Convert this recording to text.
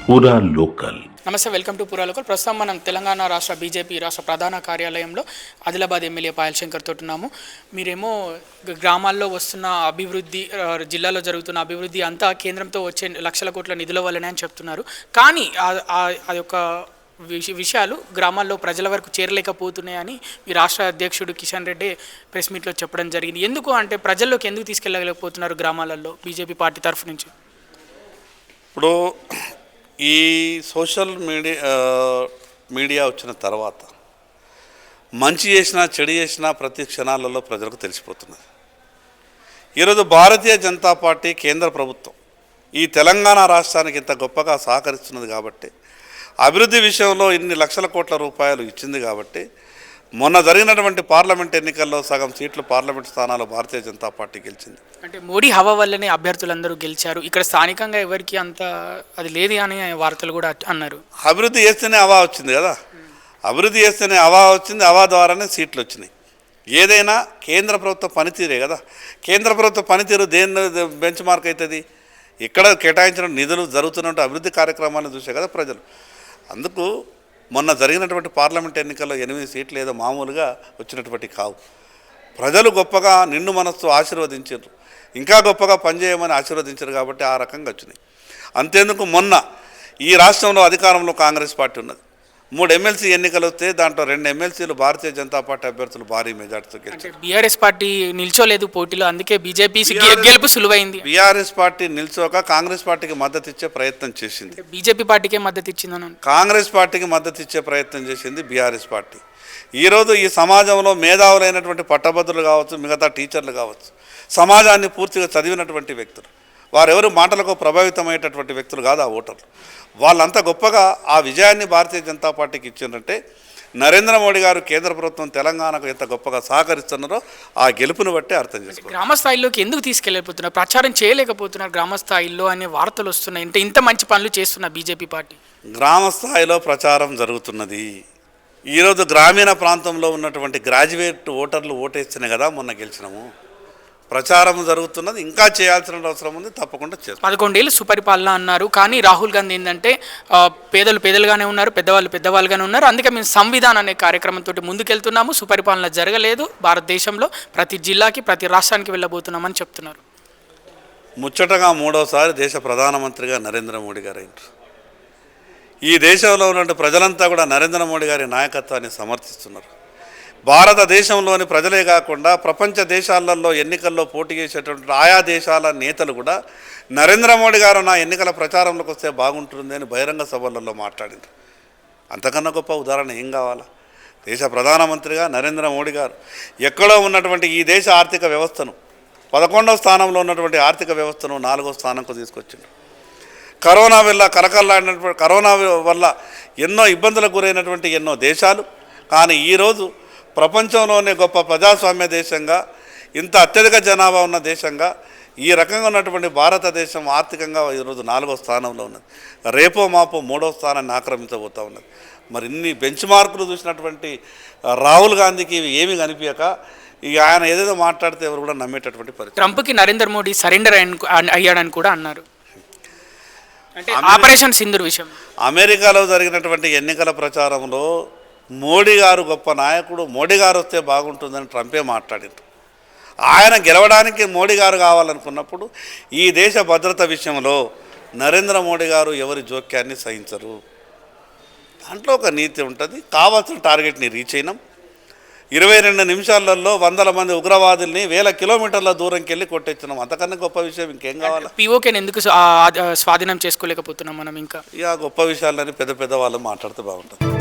పూరా లోకల్. నమస్తే, welcome to పూరా లోకల్. ప్రస్తుతం మనం తెలంగాణ రాష్ట్ర బీజేపీ రాష్ట్ర ప్రధాన కార్యాలయంలో ఆదిలాబాద్ ఎమ్మెల్యే పాయల్ శంకర్ తోటి ఉన్నాము. మీరేమో గ్రామాల్లో వస్తున్న అభివృద్ధి, జిల్లాలో జరుగుతున్న అభివృద్ధి అంతా కేంద్రంతో వచ్చే లక్షల కోట్ల నిధుల వల్లనే అని చెప్తున్నారు. కానీ ఆ యొక్క విషయాలు గ్రామాల్లో ప్రజల వరకు చేరలేకపోతున్నాయని మీ రాష్ట్ర అధ్యక్షుడు కిషన్ రెడ్డి ప్రెస్ మీట్లో చెప్పడం జరిగింది. ఎందుకు అంటే ప్రజల్లోకి ఎందుకు తీసుకెళ్ళలేకపోతున్నారు గ్రామాలలో బీజేపీ పార్టీ తరఫు నుంచి? ఇప్పుడు ఈ సోషల్ మీడియా వచ్చిన తర్వాత మంచి చేసినా చెడు చేసినా ప్రతి క్షణాలలో ప్రజలకు తెలిసిపోతున్నది. ఈరోజు భారతీయ జనతా పార్టీ కేంద్ర ప్రభుత్వం ఈ తెలంగాణ రాష్ట్రానికి ఇంత గొప్పగా సహకరిస్తున్నది కాబట్టి, అభివృద్ధి విషయంలో ఇన్ని లక్షల కోట్ల రూపాయలు ఇచ్చింది కాబట్టి, మొన్న జరిగినటువంటి పార్లమెంట్ ఎన్నికల్లో సగం సీట్లు పార్లమెంట్ స్థానాలు భారతీయ జనతా పార్టీ గెలిచింది. అంటే మోడీ హవా వల్లనే అభ్యర్థులందరూ గెలిచారు, ఇక్కడ స్థానికంగా ఎవరికి అంత అది లేదు అని వార్తలు కూడా అన్నారు. అభివృద్ధి చేస్తేనే హవా వచ్చింది కదా, అభివృద్ధి చేస్తేనే హవా వచ్చింది, హవా ద్వారానే సీట్లు వచ్చినాయి. ఏదైనా కేంద్ర ప్రభుత్వ పనితీరే కదా. కేంద్ర ప్రభుత్వ పనితీరు దేని బెంచ్ మార్క్ అవుతుంది? ఇక్కడ కేటాయించిన నిధులు జరుగుతున్న అభివృద్ధి కార్యక్రమాలను చూసే కదా ప్రజలు. అందుకు మొన్న జరిగినటువంటి పార్లమెంట్ ఎన్నికల్లో 8 సీట్లు ఏదో మామూలుగా వచ్చినటువంటి కావు. ప్రజలు గొప్పగా నిండు మనస్సు ఆశీర్వదించారు, ఇంకా గొప్పగా పనిచేయమని ఆశీర్వదించారు కాబట్టి ఆ రకంగా వచ్చినాయి. అంతేందుకు మొన్న ఈ రాష్ట్రంలో అధికారంలో కాంగ్రెస్ పార్టీ ఉన్నది. 3 ఎమ్మెల్సీ ఎన్నికలు వస్తే దాంట్లో 2 ఎమ్మెల్సీలు భారతీయ జనతా పార్టీ అభ్యర్థులు భారీ మెజార్టీతో గెలిచారు. బీఆర్ఎస్ పార్టీ నిల్చోలేదు పోటీలో, అందుకే బీజేపీ గెలుపు సులువైంది. బీఆర్ఎస్ పార్టీ నిల్చోక కాంగ్రెస్ పార్టీకి మద్దతు ఇచ్చే ప్రయత్నం చేసింది. బీజేపీ పార్టీకే మద్దతు ఇచ్చిందని కాంగ్రెస్ పార్టీకి మద్దతు ఇచ్చే ప్రయత్నం చేసింది బీఆర్ఎస్ పార్టీ. ఈరోజు ఈ సమాజంలో మేధావులైనటువంటి పట్టభద్రులు కావచ్చు, మిగతా టీచర్లు కావచ్చు, సమాజాన్ని పూర్తిగా చదివినటువంటి వ్యక్తులు, వారెవరు మాటలకు ప్రభావితమయ్యేటటువంటి వ్యక్తులు కాదు ఆ ఓటర్లు. వాళ్ళంతా గొప్పగా ఆ విజయాన్ని భారతీయ జనతా పార్టీకి ఇచ్చిందంటే నరేంద్ర మోడీ గారు కేంద్ర ప్రభుత్వం తెలంగాణకు ఎంత గొప్పగా సహకరిస్తున్నారో ఆ గెలుపును బట్టి అర్థం చేసుకోవాలి. గ్రామ స్థాయిలోకి ఎందుకు తీసుకెళ్ళిపోతున్నారు, ప్రచారం చేయలేకపోతున్నారు గ్రామ స్థాయిలో అనే వార్తలు వస్తున్నాయి. అంటే ఇంత మంచి పనులు చేస్తున్న బీజేపీ పార్టీ గ్రామ స్థాయిలో ప్రచారం జరుగుతున్నది. ఈరోజు గ్రామీణ ప్రాంతంలో ఉన్నటువంటి గ్రాడ్యుయేట్ ఓటర్లు ఓటేస్తేనే కదా మొన్న గెలిచినాము. ప్రచారం జరుగుతున్నది, ఇంకా చేయాల్సిన అవసరం ఉంది, తప్పకుండా చేస్తాం. 11 ఏళ్ళు సుపరిపాలన అన్నారు, కానీ రాహుల్ గాంధీ ఏంటంటే పేదలు పేదలుగానే ఉన్నారు, పెద్దవాళ్ళు పెద్దవాళ్ళుగానే ఉన్నారు, అందుకే మేము సంవిధానం అనే కార్యక్రమంతో ముందుకెళ్తున్నాము, సుపరిపాలన జరగలేదు భారతదేశంలో, ప్రతి జిల్లాకి ప్రతి రాష్ట్రానికి వెళ్ళబోతున్నామని చెప్తున్నారు. ముచ్చటగా 3వసారి దేశ ప్రధానమంత్రిగా నరేంద్ర మోడీ గారు అయ్యారు. ఈ దేశంలో ఉన్న ప్రజలంతా కూడా నరేంద్ర మోడీ గారి నాయకత్వాన్ని సమర్థిస్తున్నారు. భారతదేశంలోని ప్రజలే కాకుండా ప్రపంచ దేశాలలో ఎన్నికల్లో పోటీ చేసేటువంటి ఆయా దేశాల నేతలు కూడా నరేంద్ర మోడీ గారు నా ఎన్నికల ప్రచారంలోకి వస్తే బాగుంటుంది అని బహిరంగ సభలలో మాట్లాడారు. అంతకన్నా గొప్ప ఉదాహరణ ఏం కావాలా? దేశ ప్రధానమంత్రిగా నరేంద్ర మోడీ గారు ఎక్కడో ఉన్నటువంటి ఈ దేశ ఆర్థిక వ్యవస్థను 11వ స్థానంలో ఉన్నటువంటి ఆర్థిక వ్యవస్థను 4వ స్థానంకు తీసుకొచ్చింది. కరోనా వల్ల ఎన్నో ఇబ్బందులకు గురైనటువంటి ఎన్నో దేశాలు, కానీ ఈరోజు ప్రపంచంలోనే గొప్ప ప్రజాస్వామ్య దేశంగా, ఇంత అత్యధిక జనాభా ఉన్న దేశంగా ఈ రకంగా ఉన్నటువంటి భారతదేశం ఆర్థికంగా ఈరోజు 4వ స్థానంలో ఉన్నది. రేపో మాపో 3వ స్థానాన్ని ఆక్రమించబోతూ ఉన్నది. మరి ఇన్ని బెంచ్ మార్కులు చూసినటువంటి రాహుల్ గాంధీకి ఇవి ఏమీ కనిపించక ఇక ఆయన ఏదేదో మాట్లాడితే ఎవరు కూడా నమ్మేటటువంటి పరిస్థితి. ట్రంప్కి నరేంద్ర మోడీ సరెండర్ అయ్యాడని కూడా అన్నారు. అంటే ఆపరేషన్ సింధూర్ విషయం అమెరికాలో జరిగినటువంటి ఎన్నికల ప్రచారంలో మోడీ గారు గొప్ప నాయకుడు, మోడీ గారు వస్తే బాగుంటుందని ట్రంపే మాట్లాడారు. ఆయన గెలవడానికి మోడీ గారు కావాలనుకున్నప్పుడు ఈ దేశ భద్రత విషయంలో నరేంద్ర మోడీ గారు ఎవరి జోక్యాన్ని సహించరు. దాంట్లో ఒక నీతి ఉంటుంది. కావాల్సిన టార్గెట్ని రీచ్ అయినాం. 22 నిమిషాలలో 100 మంది ఉగ్రవాదుల్ని 1000 కిలోమీటర్ల దూరంకి వెళ్ళి కొట్టేస్తున్నాం. అంతకన్నా గొప్ప విషయం ఇంకేం కావాలి? పీఓకేని ఎందుకు స్వాధీనం చేసుకోలేకపోతున్నాం మనం? ఇంకా ఇక గొప్ప విషయాలని పెద్ద వాళ్ళు మాట్లాడితే బాగుంటుంది.